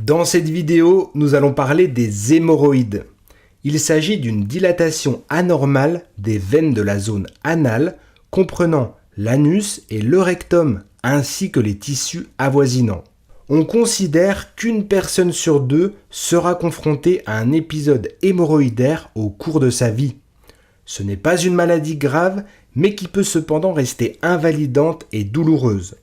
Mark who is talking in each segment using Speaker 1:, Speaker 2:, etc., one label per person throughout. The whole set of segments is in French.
Speaker 1: Dans cette vidéo, nous allons parler des hémorroïdes. Il s'agit d'une dilatation anormale des veines de la zone anale, comprenant l'anus et le rectum, ainsi que les tissus avoisinants. On considère qu'une personne sur deux sera confrontée à un épisode hémorroïdaire au cours de sa vie. Ce n'est pas une maladie grave, mais qui peut cependant rester invalidante et douloureuse.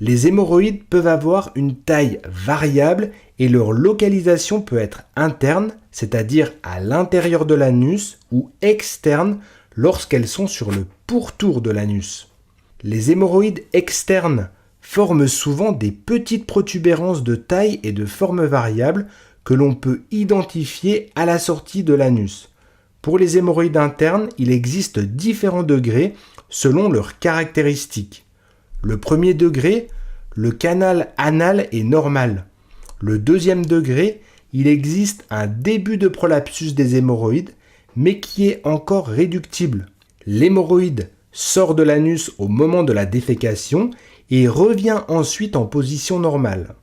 Speaker 1: Les hémorroïdes peuvent avoir une taille variable et leur localisation peut être interne, c'est-à-dire à l'intérieur de l'anus, ou externe lorsqu'elles sont sur le pourtour de l'anus. Les hémorroïdes externes forment souvent des petites protubérances de taille et de forme variable que l'on peut identifier à la sortie de l'anus. Pour les hémorroïdes internes, il existe différents degrés selon leurs caractéristiques. Le premier degré, le canal anal est normal. Le deuxième degré, il existe un début de prolapsus des hémorroïdes, mais qui est encore réductible. L'hémorroïde sort de l'anus au moment de la défécation et revient ensuite en position normale.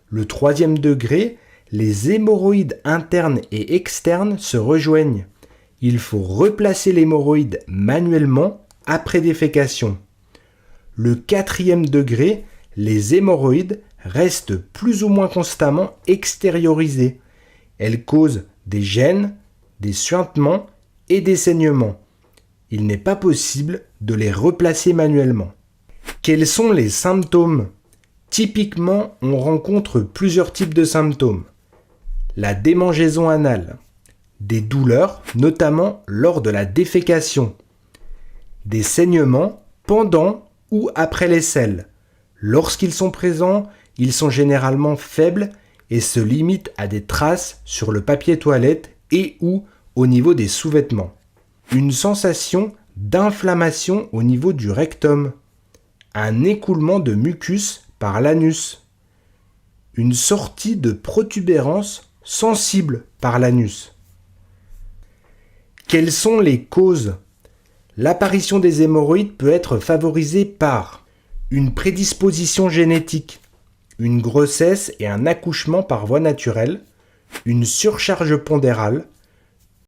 Speaker 1: Le troisième degré, les hémorroïdes internes et externes se rejoignent. Il faut replacer l'hémorroïde manuellement après défécation. Le quatrième degré, les hémorroïdes restent plus ou moins constamment extériorisées. Elles causent des gènes, des suintements et des saignements. Il n'est pas possible de les replacer manuellement. Quels sont les symptômes ? Typiquement, on rencontre plusieurs types de symptômes. La démangeaison anale, des douleurs, notamment lors de la défécation, des saignements pendant ou après les selles. Lorsqu'ils sont présents, ils sont généralement faibles et se limitent à des traces sur le papier toilette et ou au niveau des sous-vêtements. Une sensation d'inflammation au niveau du rectum, un écoulement de mucus par l'anus, une sortie de protubérance sensible par l'anus. Quelles sont les causes ? L'apparition des hémorroïdes peut être favorisée par une prédisposition génétique, une grossesse et un accouchement par voie naturelle, une surcharge pondérale,